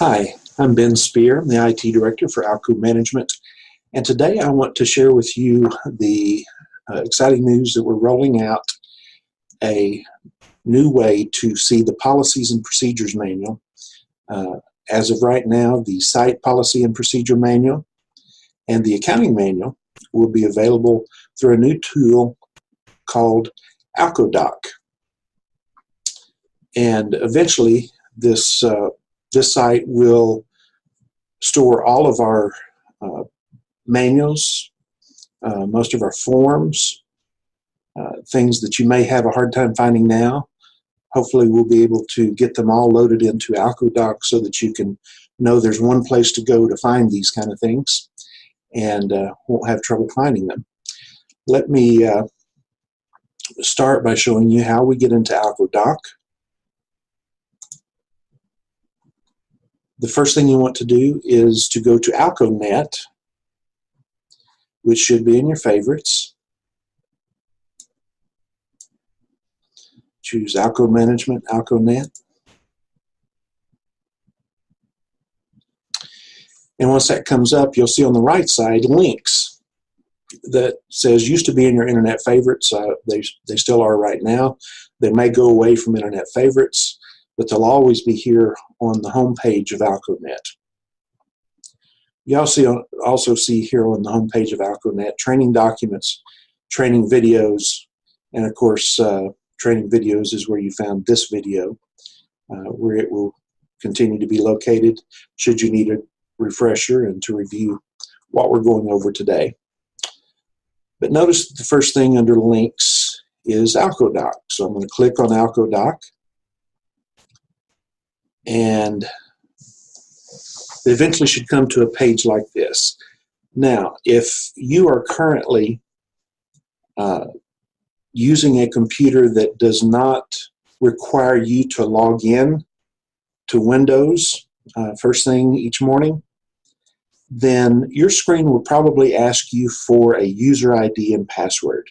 Hi, I'm Ben Spear. I'm the IT Director for Alco Management, and today I want to share with you the exciting news that we're rolling out a new way to see the Policies and Procedures Manual. As of right now, the Site Policy and Procedure Manual and the Accounting Manual will be available through a new tool called AlcoDoc. And eventually, this site will store all of our manuals, most of our forms, things that you may have a hard time finding now. Hopefully we'll be able to get them all loaded into AlcoDoc so that you can know there's one place to go to find these kind of things and won't have trouble finding them. Let me start by showing you how we get into AlcoDoc. The first thing you want to do is to go to AlcoNet, which should be in your favorites. Choose Alco Management, AlcoNet. And once that comes up, you'll see on the right side links that says used to be in your internet favorites. They still are right now. They may go away from internet favorites, but they'll always be here on the home page of AlcoNet. You also see here on the home page of AlcoNet training documents, training videos, and of course training videos is where you found this video, where it will continue to be located should you need a refresher and to review what we're going over today. But notice the first thing under links is AlcoDoc. So I'm going to click on AlcoDoc, and it eventually should come to a page like this. Now, if you are currently using a computer that does not require you to log in to Windows first thing each morning, then your screen will probably ask you for a user ID and password.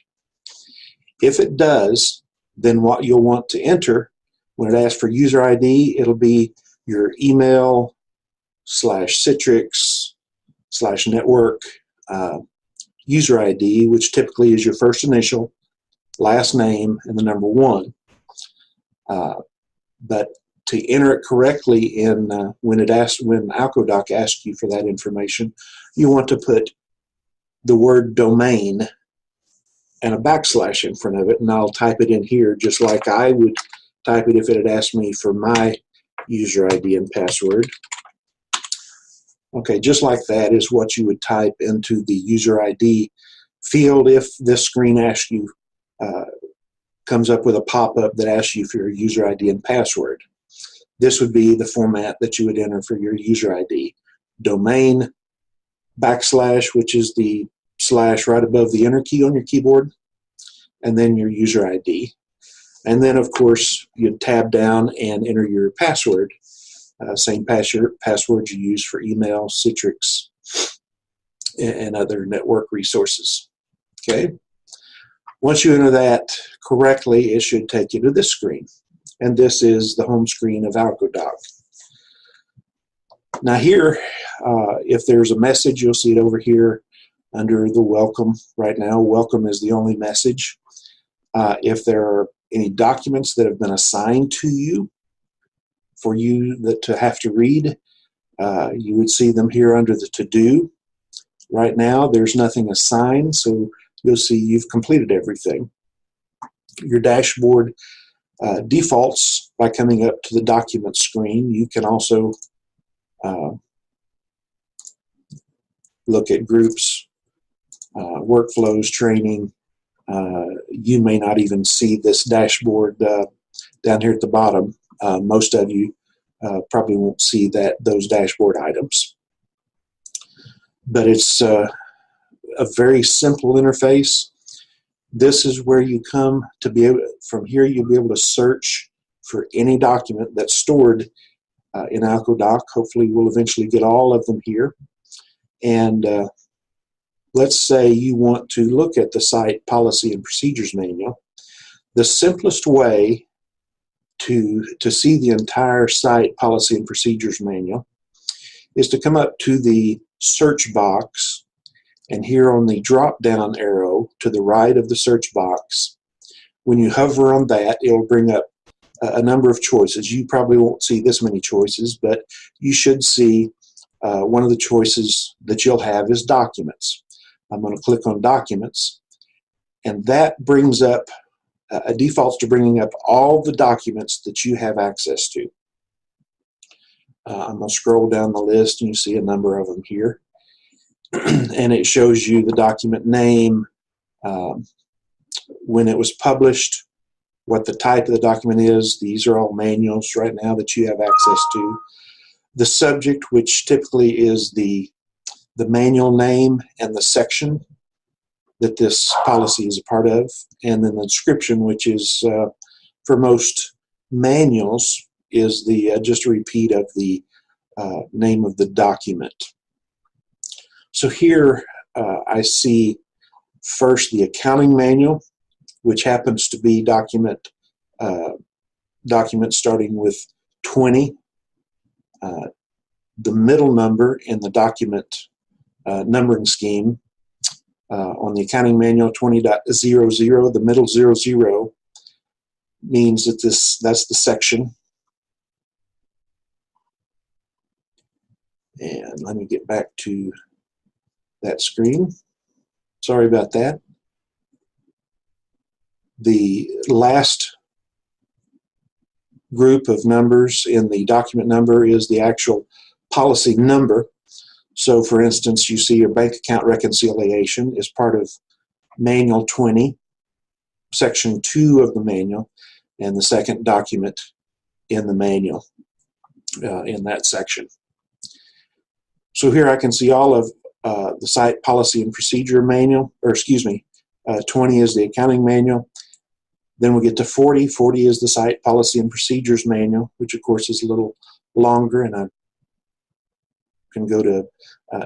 If it does, then what you'll want to enter when it asks for user ID, it'll be your email /Citrix/network user ID, which typically is your first initial, last name, and the number 1. But to enter it correctly in when AlcoDoc asks you for that information, you want to put the word domain and a backslash in front of it, and I'll type it in here just like I would type it if it had asked me for my user ID and password. Okay, just like that is what you would type into the user ID field if this screen asks you, comes up with a pop-up that asks you for your user ID and password. This would be the format that you would enter for your user ID. Domain, backslash, which is the slash right above the enter key on your keyboard, and then your user ID. And then, of course, you'd tab down and enter your password. Same password you use for email, Citrix, and other network resources. Okay. Once you enter that correctly, it should take you to this screen. And this is the home screen of AlcoDoc. Now here, if there's a message, you'll see it over here under the welcome. Right now, welcome is the only message. If there are any documents that have been assigned to you for you to have to read, you would see them here under the to-do. Right now, there's nothing assigned, so you'll see you've completed everything. Your dashboard defaults by coming up to the document screen. You can also look at groups, workflows, training. You may not even see this dashboard down here at the bottom. Most of you probably won't see those dashboard items. But it's a very simple interface. This is where you come to be able, from here you'll be able to search for any document that's stored in AlcoDoc. Hopefully we'll eventually get all of them here. And let's say you want to look at the Site Policy and Procedures Manual. The simplest way to see the entire Site Policy and Procedures Manual is to come up to the search box, and here on the drop down arrow to the right of the search box, when you hover on that, it'll bring up a number of choices. You probably won't see this many choices, but you should see one of the choices that you'll have is documents. I'm going to click on documents, and that brings up defaults to bringing up all the documents that you have access to. I'm going to scroll down the list, and you see a number of them here. And it shows you the document name, when it was published, what the type of the document is. These are all manuals right now that you have access to. The subject, which typically is the manual name and the section that this policy is a part of, and then the description, which is for most manuals is the just a repeat of the name of the document. So here I see first the accounting manual, which happens to be document starting with 20. The middle number in the document numbering scheme on the accounting manual 20.00, the middle 00 means that that's the section. And let me get back to that screen. Sorry about that. The last group of numbers in the document number is the actual policy number. So for instance, you see your bank account reconciliation is part of Manual 20, Section 2 of the manual, and the second document in the manual in that section. So here I can see all of the site policy and procedure manual, or excuse me, 20 is the accounting manual. Then we get to 40. 40 is the site policy and procedures manual, which of course is a little longer, and I can go to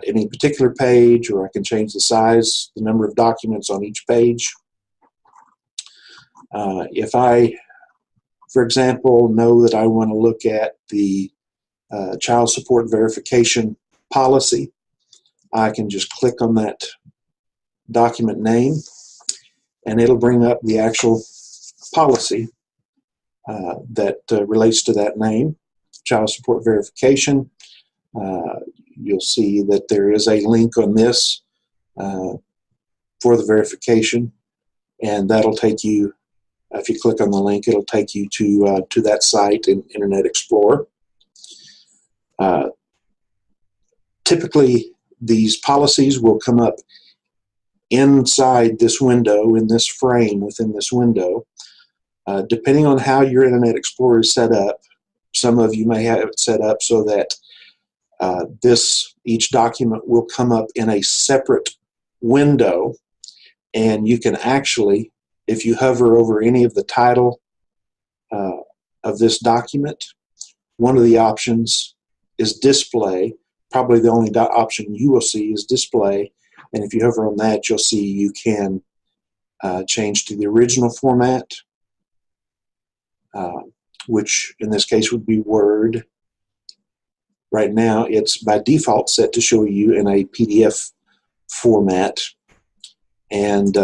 any particular page, or I can change the size, the number of documents on each page. If I, for example, know that I want to look at the child support verification policy, I can just click on that document name, and it'll bring up the actual policy that relates to that name, child support verification. You'll see that there is a link on this for the verification, and that'll take you, if you click on the link, it'll take you to that site in Internet Explorer. Typically, these policies will come up inside this window, in this frame within this window. Depending on how your Internet Explorer is set up, some of you may have it set up so that each document will come up in a separate window, and you can actually, if you hover over any of the title of this document, one of the options is display. Probably the only option you will see is display, and if you hover on that, you'll see you can change to the original format, which in this case would be Word. Right now, it's by default set to show you in a PDF format, and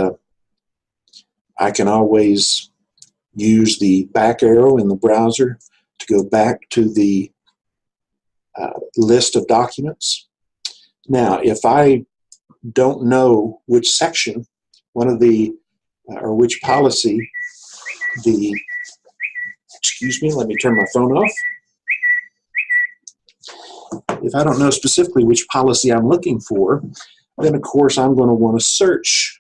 I can always use the back arrow in the browser to go back to the list of documents. Now, if I don't know which section, or which policy excuse me, let me turn my phone off. If I don't know specifically which policy I'm looking for, then of course I'm going to want to search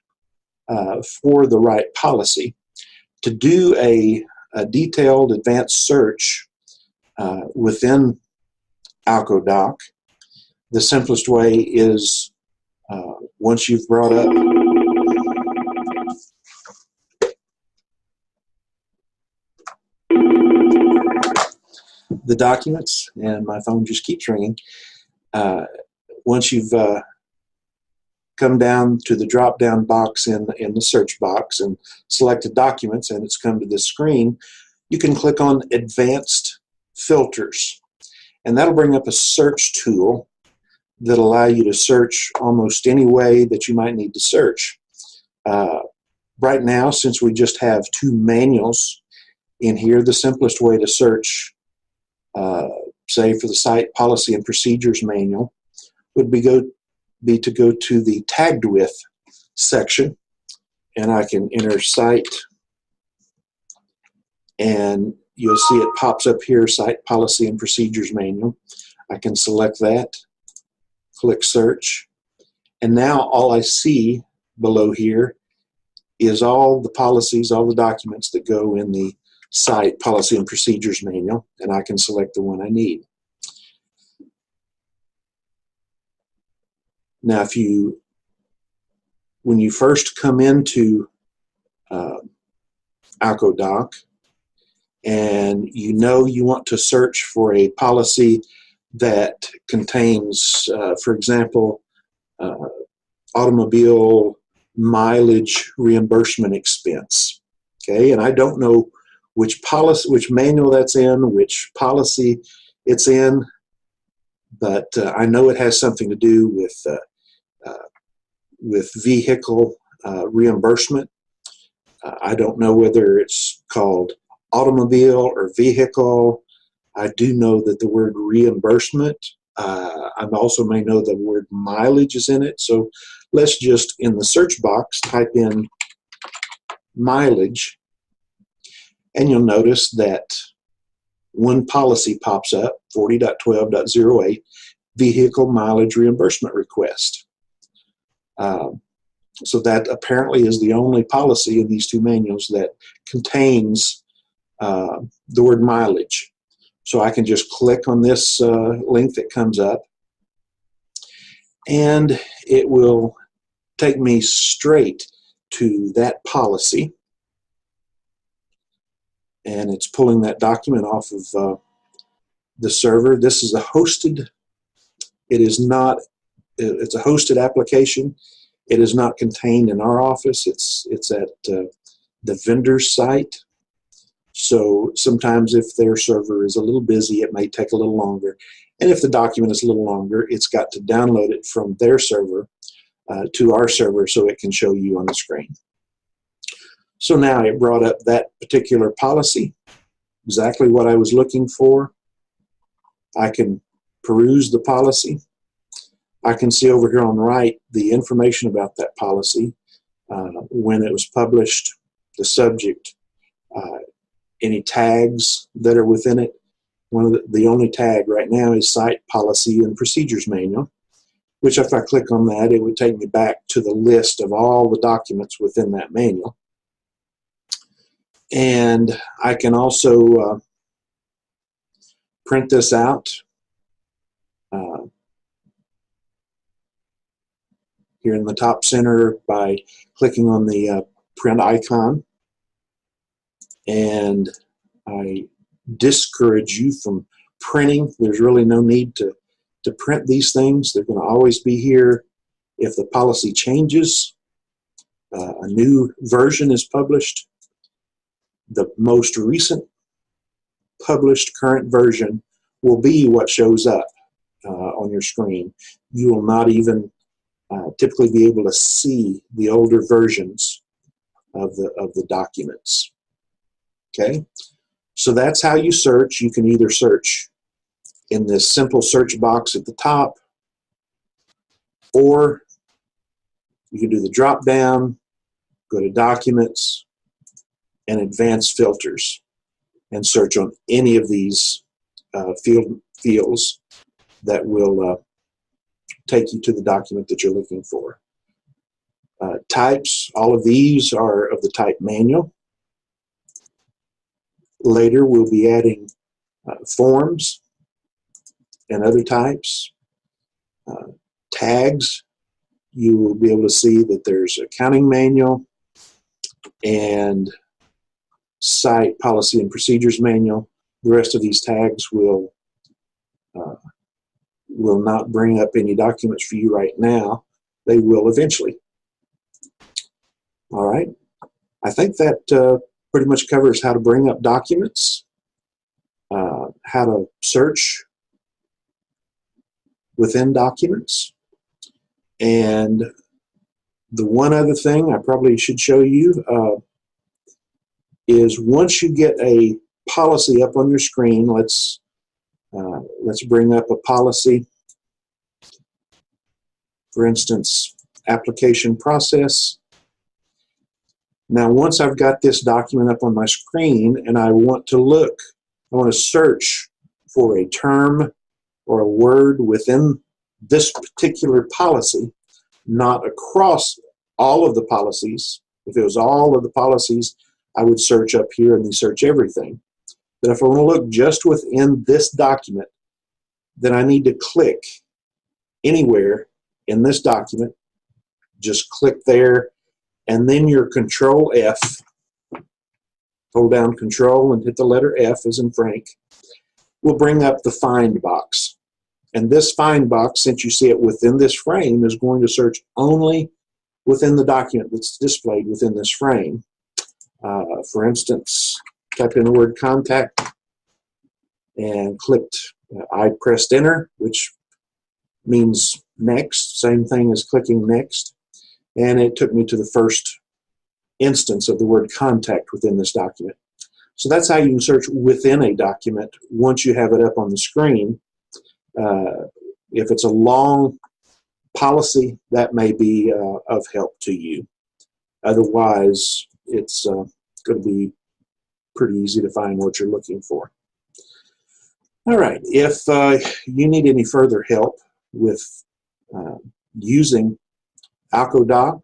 for the right policy. To do a detailed advanced search within AlcoDoc, the simplest way is once you've brought up the documents, and my phone just keeps ringing. Once you've come down to the drop-down box in the search box and selected documents, and it's come to this screen, you can click on Advanced Filters, and that'll bring up a search tool that allow you to search almost any way that you might need to search. Right now, since we just have two manuals in here, the simplest way to search, say for the Site Policy and Procedures Manual, would be to go to the Tagged With section, and I can enter Site, and you'll see it pops up here, Site Policy and Procedures Manual. I can select that, click Search, and now all I see below here is all the policies, all the documents that go in the Site Policy and Procedures Manual, and I can select the one I need. Now, when you first come into AlcoDoc and you know you want to search for a policy that contains, for example, automobile mileage reimbursement expense. Okay, and I don't know which policy, which manual that's in, which policy it's in, but I know it has something to do with vehicle reimbursement. I don't know whether it's called automobile or vehicle. I do know that the word reimbursement, I also may know the word mileage is in it. So let's just, in the search box, type in mileage, and you'll notice that one policy pops up, 40.12.08, vehicle mileage reimbursement request. So that apparently is the only policy in these two manuals that contains the word mileage. So I can just click on this link that comes up, and it will take me straight to that policy. And it's pulling that document off of the server. This is a hosted, it's a hosted application. It is not contained in our office. It's at the vendor's site. So sometimes if their server is a little busy, it may take a little longer. And if the document is a little longer, it's got to download it from their server to our server so it can show you on the screen. So now it brought up that particular policy, exactly what I was looking for. I can peruse the policy. I can see over here on the right the information about that policy, when it was published, the subject, any tags that are within it. The only tag right now is Site Policy and Procedures Manual, which if I click on that, it would take me back to the list of all the documents within that manual. And I can also print this out here in the top center by clicking on the print icon. And I discourage you from printing. There's really no need to print these things. They're going to always be here. If the policy changes, a new version is published, the most recent published current version will be what shows up on your screen. You will not even typically be able to see the older versions of the documents. Okay, so that's how you search. You can either search in this simple search box at the top, or you can do the drop down, go to Documents, and Advanced Filters, and search on any of these fields that will take you to the document that you're looking for. Types, all of these are of the type manual. Later we'll be adding forms and other types. Tags, you will be able to see that there's accounting manual and Site Policy and Procedures Manual. The rest of these tags will not bring up any documents for you right now. They will eventually. All right. I think that pretty much covers how to bring up documents, how to search within documents. And the one other thing I probably should show you is once you get a policy up on your screen, let's bring up a policy. For instance, application process. Now, once I've got this document up on my screen and I want to search for a term or a word within this particular policy, not across all of the policies. If it was all of the policies, I would search up here and search everything. But if I want to look just within this document, then I need to click anywhere in this document. Just click there, and then your Control F, hold down Control and hit the letter F as in Frank, will bring up the Find box. And this Find box, since you see it within this frame, is going to search only within the document that's displayed within this frame. For instance, type in the word contact and clicked, I pressed enter, which means next, same thing as clicking next. And it took me to the first instance of the word contact within this document. So that's how you can search within a document once you have it up on the screen. If it's a long policy, that may be of help to you. Otherwise, it's going to be pretty easy to find what you're looking for. All right, if you need any further help with using AlcoDoc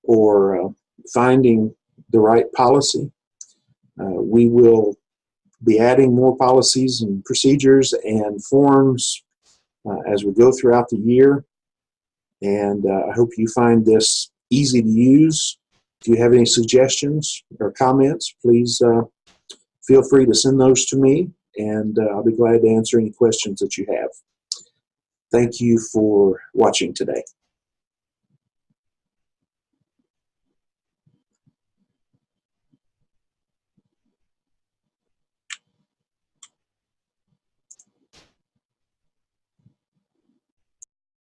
or finding the right policy, we will be adding more policies and procedures and forms as we go throughout the year. And I hope you find this easy to use. If you have any suggestions or comments, please feel free to send those to me, and I'll be glad to answer any questions that you have. Thank you for watching today.